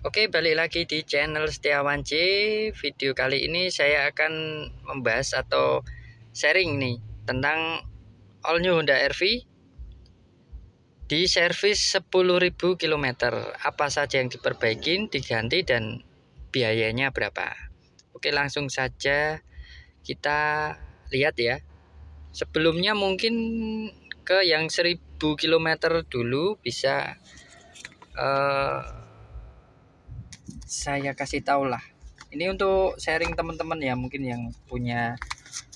Oke, balik lagi di channel Setiawan J. Video kali ini saya akan membahas atau sharing nih tentang all new Honda RV di servis 10.000 km. Apa saja yang diperbaikin, diganti, dan biayanya berapa. Oke, langsung saja kita lihat ya. Sebelumnya mungkin ke yang 1000 km dulu bisa saya kasih tahu lah. Ini untuk sharing teman-teman ya, mungkin yang punya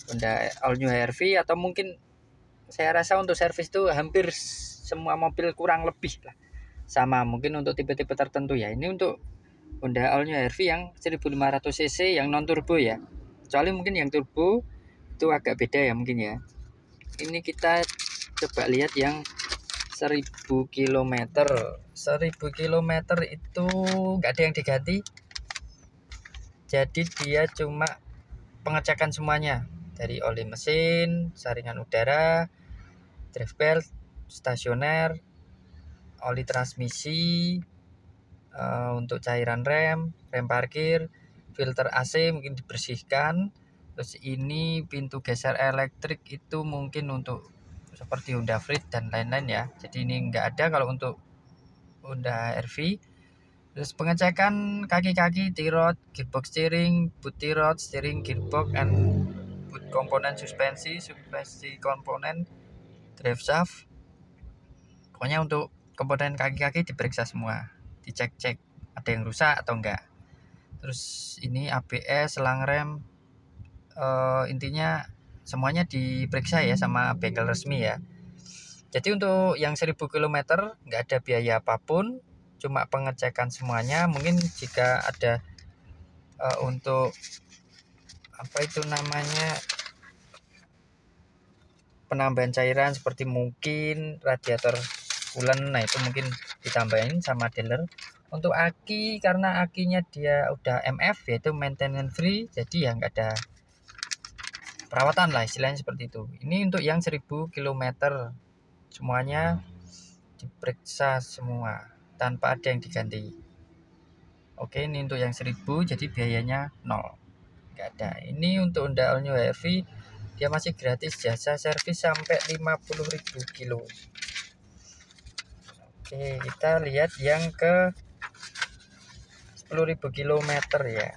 Honda All New HRV, atau mungkin saya rasa untuk servis itu hampir semua mobil kurang lebih lah sama, mungkin untuk tipe-tipe tertentu ya. Ini untuk Honda All New HRV yang 1500 cc yang non turbo ya. Kecuali mungkin yang turbo itu agak beda ya mungkin ya. Ini kita coba lihat yang 1000 km. 1000 km itu nggak ada yang diganti. Jadi dia cuma pengecekan semuanya, dari oli mesin, saringan udara, drive belt, stasioner, oli transmisi, untuk cairan rem parkir, filter AC mungkin dibersihkan. Terus ini pintu geser elektrik itu mungkin untuk seperti Honda Freed dan lain-lain ya. Jadi ini enggak ada kalau untuk Honda RV. Terus pengecekan kaki-kaki, T-rod, gearbox steering, boot T-rod, steering gearbox, and boot komponen suspensi komponen, drive shaft. Pokoknya untuk komponen kaki-kaki diperiksa semua, dicek-cek ada yang rusak atau enggak. Terus ini ABS, selang rem, intinya semuanya diperiksa ya sama bengkel resmi ya. Jadi untuk yang 1000 km nggak ada biaya apapun, cuma pengecekan semuanya. Mungkin jika ada untuk apa itu namanya, penambahan cairan seperti mungkin radiator coolant, nah itu mungkin ditambahin sama dealer. Untuk aki, karena akinya dia udah MF yaitu maintenance free, jadi ya nggak ada perawatan lah istilahnya seperti itu. Ini untuk yang 1000 km semuanya diperiksa semua tanpa ada yang diganti. Oke, ini untuk yang 1000, jadi biayanya 0, nggak ada. Ini untuk Honda All New HRV dia masih gratis jasa servis sampai 50.000 kilo. Oke, kita lihat yang ke 10.000 km ya.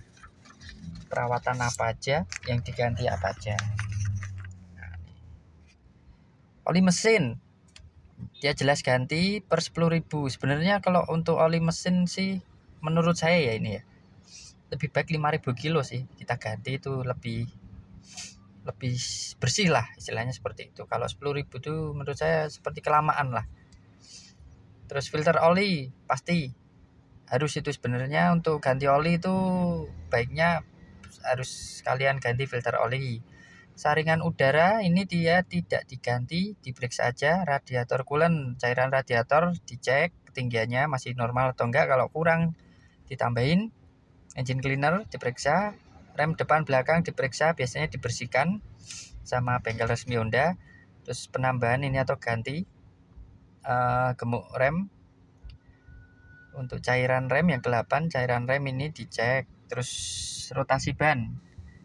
Perawatan apa aja, yang diganti apa aja. Oli mesin dia jelas ganti per 10.000. Sebenarnya kalau untuk oli mesin sih menurut saya ya ini ya, lebih baik 5.000 kilo sih kita ganti, itu lebih bersih lah istilahnya seperti itu. Kalau 10.000 itu menurut saya seperti kelamaan lah. Terus filter oli pasti harus itu, sebenarnya untuk ganti oli itu baiknya harus kalian ganti filter oli. Saringan udara ini dia tidak diganti, diperiksa aja. Radiator coolant, cairan radiator dicek ketinggiannya masih normal atau enggak, kalau kurang ditambahin. Engine cleaner diperiksa, rem depan belakang diperiksa, biasanya dibersihkan sama bengkel resmi Honda. Terus penambahan ini atau ganti gemuk rem. Untuk cairan rem yang ke-8, cairan rem ini dicek. Terus rotasi ban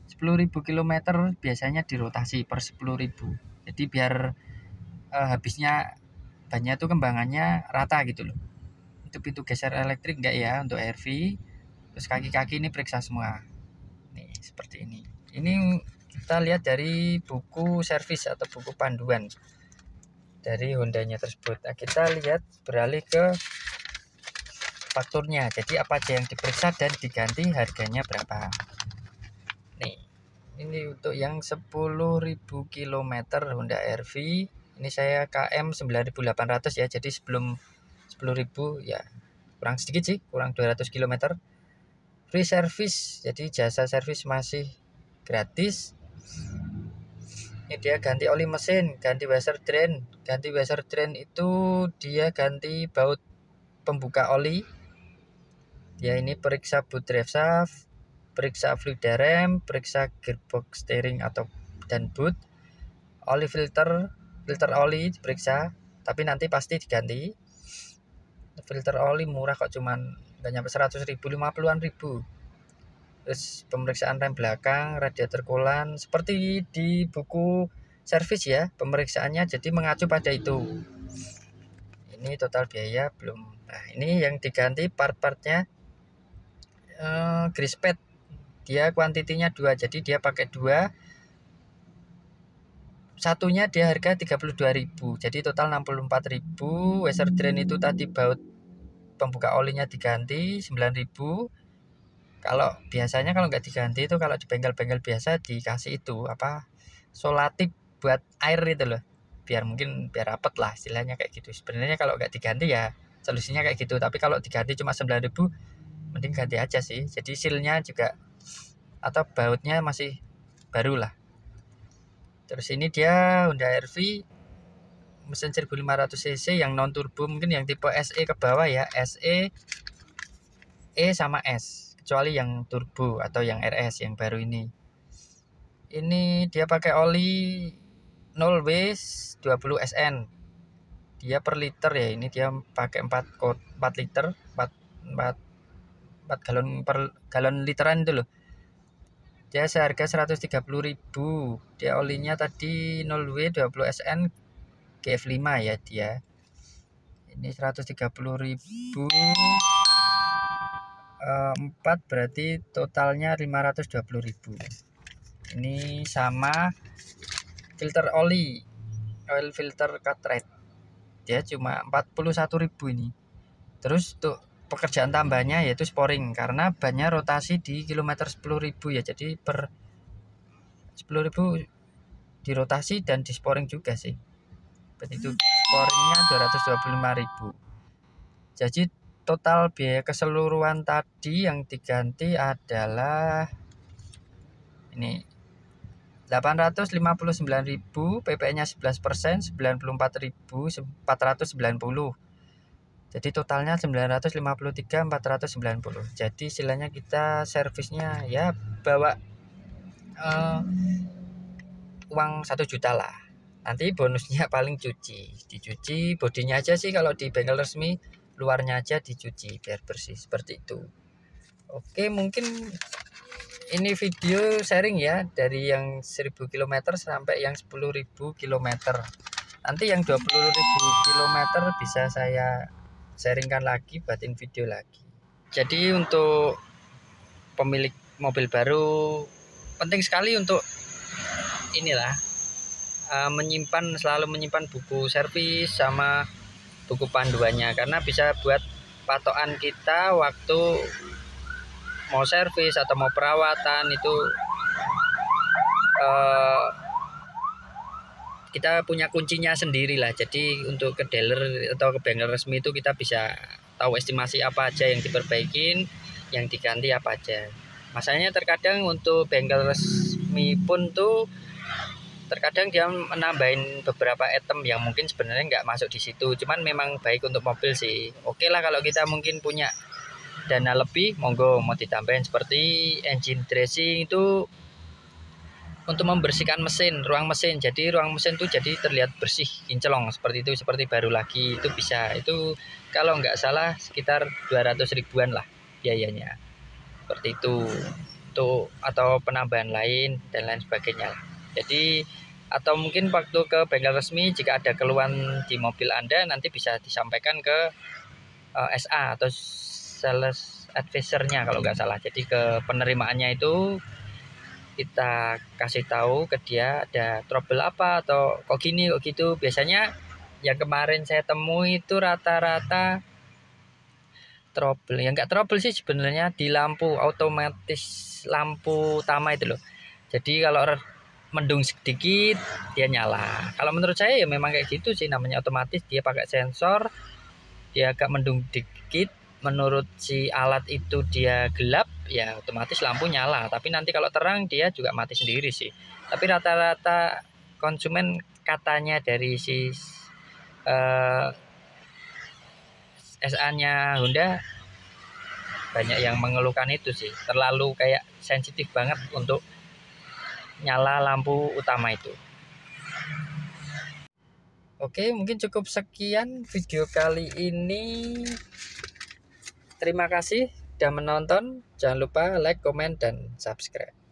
10.000 km biasanya dirotasi per 10.000. Jadi biar habisnya bannya tuh kembangannya rata gitu loh. Itu pintu geser elektrik enggak ya untuk RV. Terus kaki-kaki ini periksa semua. Nih seperti ini. Ini kita lihat dari buku servis atau buku panduan dari Hondanya tersebut. Nah, kita lihat beralih ke fakturnya. Jadi apa aja yang diperiksa dan diganti, harganya berapa. Nih, ini untuk yang 10.000 km Honda RV. Ini saya KM 9.800 ya. Jadi sebelum 10.000 ya kurang sedikit sih, kurang 200 km. Free service, jadi jasa servis masih gratis. Ini dia ganti oli mesin, ganti washer drain. Ganti washer drain itu dia ganti baut pembuka oli. Dia ini periksa boot drive shaft, periksa fluida rem, periksa gearbox steering atau dan boot. Oli filter oli diperiksa, tapi nanti pasti diganti. Filter oli murah kok, cuman nggak nyampe 100.000, 50-an ribu. Terus pemeriksaan rem belakang, radiator coolant, seperti di buku servis ya pemeriksaannya, jadi mengacu pada itu. Ini total biaya belum. Nah ini yang diganti part-partnya, grease pad, dia kuantitinya 2, jadi dia pakai 2, satunya dia harga 32.000, jadi total 64.000. Washer drain itu tadi baut pembuka olinya diganti 9.000. Kalau biasanya kalau nggak diganti itu, kalau di bengkel-bengkel biasa dikasih itu apa, solatif buat air itu loh, biar rapet lah istilahnya kayak gitu. Sebenarnya kalau nggak diganti ya solusinya kayak gitu, tapi kalau diganti cuma 9.000 mending ganti aja sih. Jadi sealnya juga atau bautnya masih baru lah. Terus ini dia Honda HR-V mesin 1500 cc yang non turbo, mungkin yang tipe SE ke bawah ya, SE, E sama S, kecuali yang turbo atau yang RS yang baru ini. Ini dia pakai oli 0W 20 SN. Dia per liter ya, ini dia pakai 4 liter, 4 galon per galon literan itu loh. Dia seharga 130.000. Dia olinya tadi 0W 20 SN GF5 ya dia. Ini 130.000. 4 berarti totalnya 520.000. Ini sama filter oli, oil filter cartridge, dia cuma 41.000 ini. Terus untuk pekerjaan tambahnya yaitu sporing, karena bannya rotasi di kilometer 10.000 ya, jadi per 10.000 dirotasi dan di sporing juga sih. Berarti itu sporingnya 225.000. Jadi total biaya keseluruhan tadi yang diganti adalah ini 859.000, PPN-nya 11%, 94.490. Jadi totalnya 953.490. Jadi istilahnya kita servisnya ya bawa uang 1 juta lah. Nanti bonusnya paling dicuci bodinya aja sih kalau di bengkel resmi, luarnya aja dicuci biar bersih seperti itu. Oke, mungkin ini video sharing ya, dari yang 1000 km sampai yang 10.000 km. Nanti yang 20.000 km bisa saya sharingkan lagi, buatin video lagi. Jadi untuk pemilik mobil baru penting sekali untuk inilah selalu menyimpan buku servis sama buku panduannya, karena bisa buat patokan kita waktu mau servis atau mau perawatan itu. Kita punya kuncinya sendiri lah. Jadi untuk ke dealer atau ke bengkel resmi itu kita bisa tahu estimasi apa aja yang diperbaikin, yang diganti apa aja. Masalahnya terkadang untuk bengkel resmi pun tuh terkadang dia menambahin beberapa item yang mungkin sebenarnya nggak masuk di situ, cuman memang baik untuk mobil sih. Oke lah kalau kita mungkin punya dana lebih, monggo mau ditambahin seperti engine dressing itu untuk membersihkan mesin, ruang mesin. Jadi ruang mesin tuh jadi terlihat bersih, kinclong seperti itu, seperti baru lagi, itu bisa. Itu kalau nggak salah sekitar 200 ribuan lah biayanya. Seperti itu. Tuh, atau penambahan lain dan lain sebagainya. Jadi atau mungkin waktu ke bengkel resmi jika ada keluhan di mobil Anda nanti bisa disampaikan ke SA atau sales advisor-nya kalau nggak salah. Jadi ke penerimaannya itu kita kasih tahu ke dia ada trouble apa atau kok gini kok gitu. Biasanya yang kemarin saya temui itu rata-rata trouble, yang nggak trouble sih sebenarnya di lampu otomatis, lampu utama itu loh. Jadi kalau mendung sedikit dia nyala. Kalau menurut saya ya memang kayak gitu sih, namanya otomatis, dia pakai sensor, dia agak mendung dikit, menurut si alat itu dia gelap ya otomatis lampu nyala, tapi nanti kalau terang dia juga mati sendiri sih. Tapi rata-rata konsumen katanya dari si SA-nya Honda banyak yang mengeluhkan itu sih, terlalu kayak sensitif banget untuk nyala lampu utama itu. Oke, mungkin cukup sekian video kali ini. Terima kasih sudah menonton. Jangan lupa like, komen, dan subscribe.